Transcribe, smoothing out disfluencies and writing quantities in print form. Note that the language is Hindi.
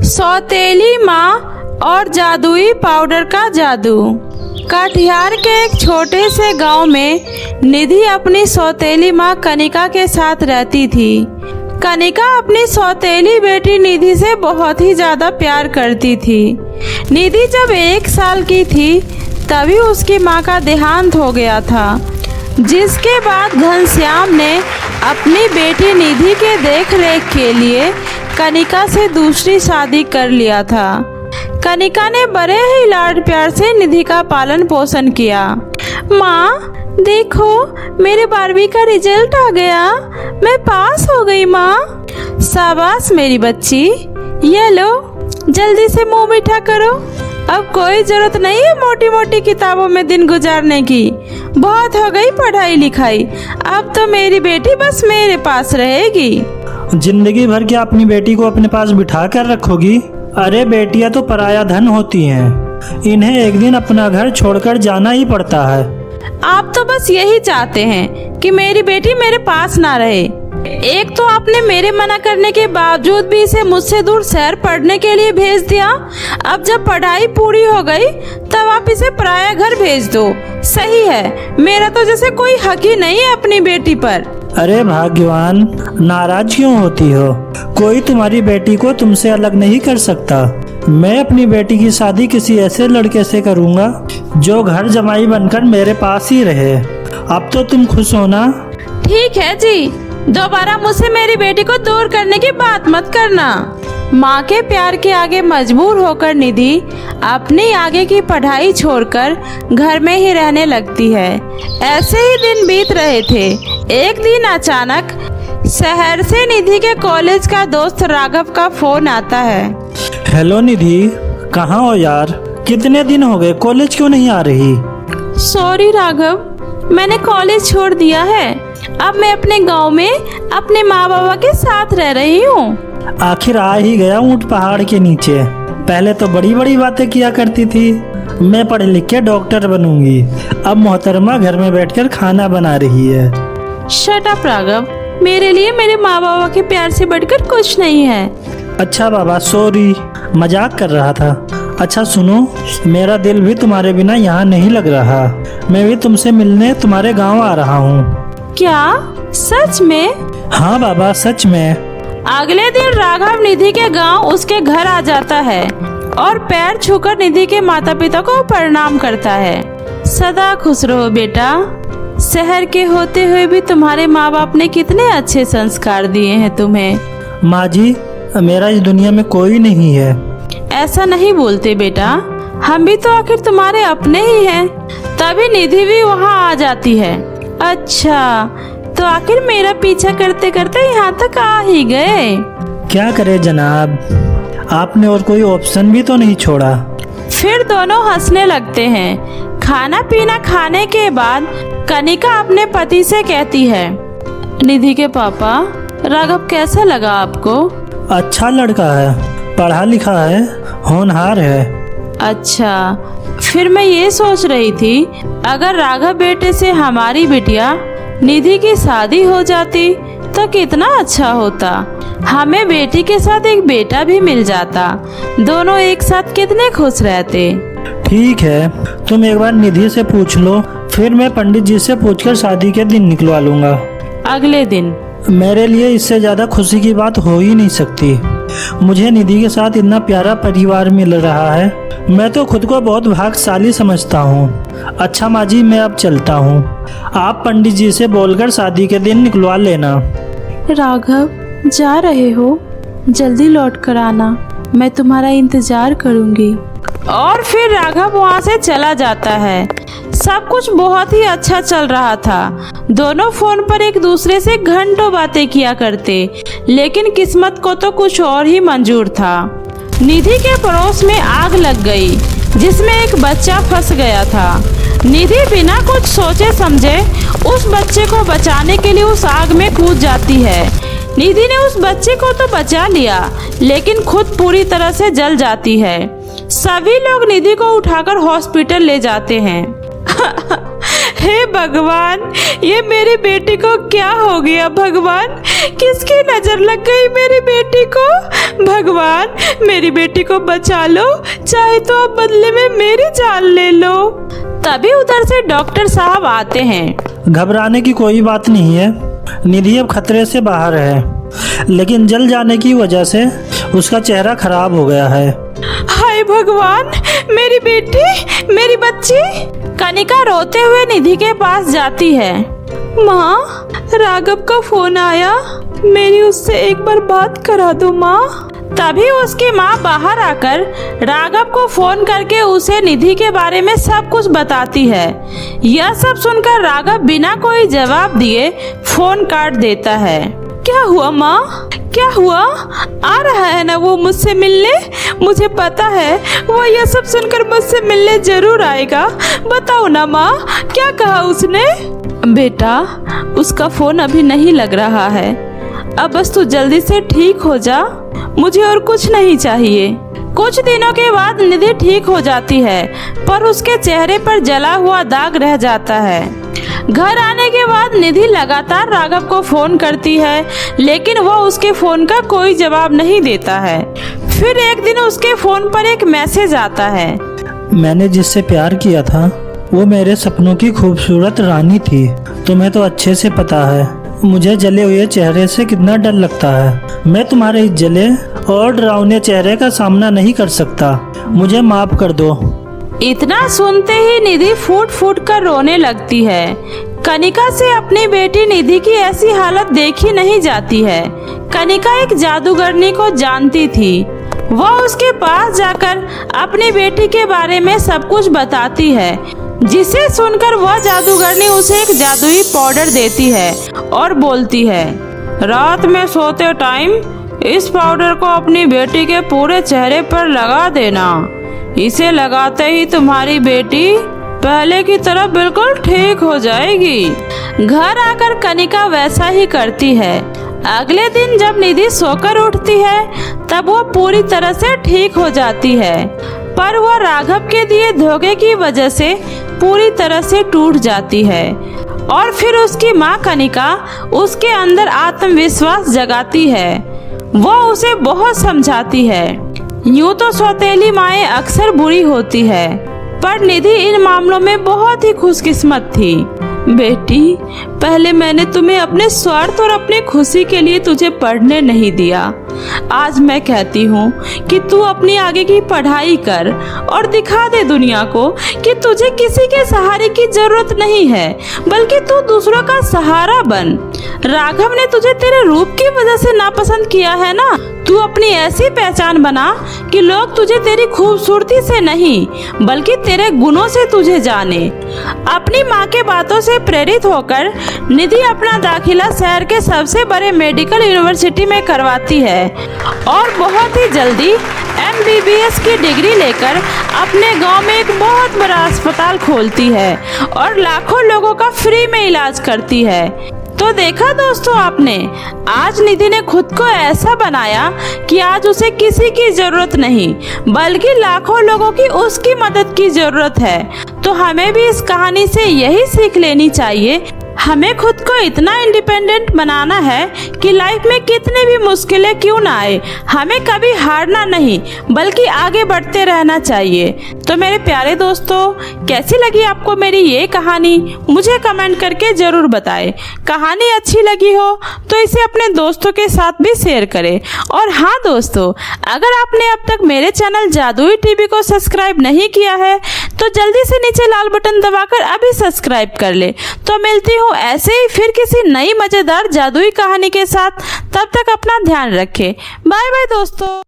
सौतेली माँ और जादुई पाउडर का जादू। कटिहार के एक छोटे से गांव में निधि अपनी सौतेली माँ कनिका के साथ रहती थी। कनिका अपनी सौतेली बेटी निधि से बहुत ही ज्यादा प्यार करती थी। निधि जब 1 साल की थी तभी उसकी माँ का देहांत हो गया था, जिसके बाद घनश्याम ने अपनी बेटी निधि के देखरेख के लिए कनिका से दूसरी शादी कर लिया था। कनिका ने बड़े ही लाड प्यार से निधि का पालन पोषण किया। माँ देखो, मेरे 12वीं का रिजल्ट आ गया, मैं पास हो गई माँ। शाबाश मेरी बच्ची, ये लो जल्दी से मुंह मीठा करो। अब कोई जरूरत नहीं है मोटी मोटी किताबों में दिन गुजारने की, बहुत हो गई पढ़ाई लिखाई। अब तो मेरी बेटी बस मेरे पास रहेगी। जिंदगी भर क्या अपनी बेटी को अपने पास बिठा कर रखोगी? अरे बेटियां तो पराया धन होती हैं, इन्हें एक दिन अपना घर छोड़कर जाना ही पड़ता है। आप तो बस यही चाहते हैं कि मेरी बेटी मेरे पास ना रहे। एक तो आपने मेरे मना करने के बावजूद भी इसे मुझसे दूर शहर पढ़ने के लिए भेज दिया। अब जब पढ़ाई पूरी हो गई तब आप इसे पराया घर भेज दो। सही है, मेरा तो जैसे कोई हक ही नहीं है अपनी बेटी पर। अरे भाग्यवान, नाराज क्यों होती हो? कोई तुम्हारी बेटी को तुमसे अलग नहीं कर सकता। मैं अपनी बेटी की शादी किसी ऐसे लड़के से करूंगा जो घर जमाई बनकर मेरे पास ही रहे। अब तो तुम खुश हो ना? ठीक है जी, दोबारा मुझसे मेरी बेटी को दूर करने की बात मत करना। माँ के प्यार के आगे मजबूर होकर निधि अपनी आगे की पढ़ाई छोड़कर घर में ही रहने लगती है। ऐसे ही दिन बीत रहे थे। एक दिन अचानक शहर से निधि के कॉलेज का दोस्त राघव का फोन आता है। हेलो निधि, कहाँ हो यार? कितने दिन हो गए, कॉलेज क्यों नहीं आ रही? सॉरी राघव, मैंने कॉलेज छोड़ दिया है। अब मैं अपने गांव में अपने माँ बाबा के साथ रह रही हूँ। आखिर आ ही गया ऊंट पहाड़ के नीचे। पहले तो बड़ी बड़ी बातें किया करती थी, मैं पढ़ लिख के डॉक्टर बनूंगी। अब मोहतरमा घर में बैठकर खाना बना रही है। शट अप राघव, मेरे लिए मेरे माँ बाबा के प्यार से बढ़कर कुछ नहीं है। अच्छा बाबा, सॉरी, मजाक कर रहा था। अच्छा सुनो, मेरा दिल भी तुम्हारे बिना यहाँ नहीं लग रहा। मैं भी तुमसे मिलने तुम्हारे गांव आ रहा हूँ। क्या सच में? हाँ बाबा, सच में। अगले दिन राघव निधि के गांव उसके घर आ जाता है और पैर छूकर निधि के माता पिता को प्रणाम करता है। सदा खुश रहो बेटा। शहर के होते हुए भी तुम्हारे माँ बाप ने कितने अच्छे संस्कार दिए हैं तुम्हें। माँ जी, मेरा इस दुनिया में कोई नहीं है। ऐसा नहीं बोलते बेटा, हम भी तो आखिर तुम्हारे अपने ही हैं। तभी निधि भी वहाँ आ जाती है। अच्छा, तो आखिर मेरा पीछा करते करते यहाँ तक आ ही गए। क्या करे जनाब, आपने और कोई ऑप्शन भी तो नहीं छोड़ा। फिर दोनों हंसने लगते हैं। खाना पीना खाने के बाद कनिका अपने पति से कहती है, निधि के पापा, राघव कैसा लगा आपको? अच्छा लड़का है, पढ़ा लिखा है, होनहार है। अच्छा, फिर मैं ये सोच रही थी अगर राघव बेटे से हमारी बिटिया निधि की शादी हो जाती तो कितना अच्छा होता। हमें बेटी के साथ एक बेटा भी मिल जाता, दोनों एक साथ कितने खुश रहते। ठीक है, तुम एक बार निधि से पूछ लो, फिर मैं पंडित जी से पूछकर शादी के दिन निकलवा लूंगा। अगले दिन मेरे लिए इससे ज्यादा खुशी की बात हो ही नहीं सकती। मुझे निधि के साथ इतना प्यारा परिवार मिल रहा है, मैं तो खुद को बहुत भाग्यशाली समझता हूँ। अच्छा माँ जी, मैं अब चलता हूँ। आप पंडित जी से बोलकर शादी के दिन निकलवा लेना। राघव, जा रहे हो? जल्दी लौट कर आना, मैं तुम्हारा इंतजार करूंगी। और फिर राघव वहाँ से चला जाता है। सब कुछ बहुत ही अच्छा चल रहा था। दोनों फोन पर एक दूसरे से घंटों बातें किया करते, लेकिन किस्मत को तो कुछ और ही मंजूर था। निधि के पड़ोस में आग लग गई, जिसमें एक बच्चा फंस गया था। निधि बिना कुछ सोचे समझे उस बच्चे को बचाने के लिए उस आग में कूद जाती है। निधि ने उस बच्चे को तो बचा लिया, लेकिन खुद पूरी तरह से जल जाती है। सभी लोग निधि को उठाकर हॉस्पिटल ले जाते हैं। हे भगवान, ये मेरी बेटी को क्या हो गया भगवान? किसकी नजर लग गई मेरी बेटी को? भगवान, मेरी बेटी को बचा लो, चाहे तो अब बदले में मेरी जान ले लो। तभी उधर से डॉक्टर साहब आते हैं। घबराने की कोई बात नहीं है, निधि अब खतरे से बाहर है, लेकिन जल जाने की वजह से उसका चेहरा खराब हो गया है। हाय भगवान, मेरी बेटी, मेरी बच्ची। कनिका रोते हुए निधि के पास जाती है। माँ, राघव का फोन आया, मेरी उससे एक बार बात करा दो माँ। तभी उसकी माँ बाहर आकर राघव को फोन करके उसे निधि के बारे में सब कुछ बताती है। यह सब सुनकर राघव बिना कोई जवाब दिए फोन काट देता है। क्या हुआ माँ, क्या हुआ? आ रहा है ना वो मुझसे मिलने? मुझे पता है वो यह सब सुनकर मुझसे मिलने जरूर आएगा। बताओ ना माँ, क्या कहा उसने? बेटा, उसका फोन अभी नहीं लग रहा है। अब बस तू जल्दी से ठीक हो जा, मुझे और कुछ नहीं चाहिए। कुछ दिनों के बाद निधि ठीक हो जाती है, पर उसके चेहरे पर जला हुआ दाग रह जाता है। घर आने के बाद निधि लगातार राघव को फोन करती है, लेकिन वो उसके फोन का कोई जवाब नहीं देता है। फिर एक दिन उसके फोन पर एक मैसेज आता है। मैंने जिससे प्यार किया था वो मेरे सपनों की खूबसूरत रानी थी। तुम्हें तो अच्छे से पता है मुझे जले हुए चेहरे से कितना डर लगता है। मैं तुम्हारे इस जले और डरावने चेहरे का सामना नहीं कर सकता, मुझे माफ कर दो। इतना सुनते ही निधि फूट फूट कर रोने लगती है। कनिका से अपनी बेटी निधि की ऐसी हालत देखी नहीं जाती है। कनिका एक जादूगरनी को जानती थी। वह उसके पास जाकर अपनी बेटी के बारे में सब कुछ बताती है, जिसे सुनकर वह जादूगरनी उसे एक जादुई पाउडर देती है और बोलती है, रात में सोते टाइम इस पाउडर को अपनी बेटी के पूरे चेहरे पर लगा देना। इसे लगाते ही तुम्हारी बेटी पहले की तरह बिल्कुल ठीक हो जाएगी। घर आकर कनिका वैसा ही करती है। अगले दिन जब निधि सोकर उठती है तब वो पूरी तरह से ठीक हो जाती है, पर वह राघव के दिए धोखे की वजह से पूरी तरह से टूट जाती है। और फिर उसकी माँ कनिका उसके अंदर आत्मविश्वास जगाती है। वो उसे बहुत समझाती है। यूँ तो सौतेली माएँ अक्सर बुरी होती है, पर निधि इन मामलों में बहुत ही खुशकिस्मत थी। बेटी, पहले मैंने तुम्हें अपने स्वार्थ और अपनी खुशी के लिए तुझे पढ़ने नहीं दिया। आज मैं कहती हूँ कि तू अपनी आगे की पढ़ाई कर और दिखा दे दुनिया को कि तुझे किसी के सहारे की जरूरत नहीं है, बल्कि तू दूसरों का सहारा बन। राघव ने तुझे तेरे रूप की वजह से नापसंद किया है ना, तू अपनी ऐसी पहचान बना कि लोग तुझे तेरी खूबसूरती से नहीं बल्कि तेरे गुणों से तुझे जाने। अपनी माँ के बातों से प्रेरित होकर निधि अपना दाखिला शहर के सबसे बड़े मेडिकल यूनिवर्सिटी में करवाती है और बहुत ही जल्दी MBBS की डिग्री लेकर अपने गांव में एक बहुत बड़ा अस्पताल खोलती है और लाखों लोगों का फ्री में इलाज करती है। तो देखा दोस्तों आपने, आज निधि ने खुद को ऐसा बनाया कि आज उसे किसी की जरूरत नहीं बल्कि लाखों लोगों की उसकी मदद की जरूरत है। तो हमें भी इस कहानी से यही सीख लेनी चाहिए। हमें खुद को इतना इंडिपेंडेंट बनाना है कि लाइफ में कितनी भी मुश्किलें क्यों ना आए, हमें कभी हारना नहीं बल्कि आगे बढ़ते रहना चाहिए। तो मेरे प्यारे दोस्तों, कैसी लगी आपको मेरी ये कहानी, मुझे कमेंट करके ज़रूर बताएं। कहानी अच्छी लगी हो तो इसे अपने दोस्तों के साथ भी शेयर करें। और हाँ दोस्तों, अगर आपने अब तक मेरे चैनल जादुई टीवी को सब्सक्राइब नहीं किया है तो जल्दी से नीचे लाल बटन दबाकर अभी सब्सक्राइब कर ले। तो मिलती हूँ ऐसे ही फिर किसी नई मज़ेदार जादुई कहानी के साथ। तब तक अपना ध्यान रखें। बाय बाय दोस्तों।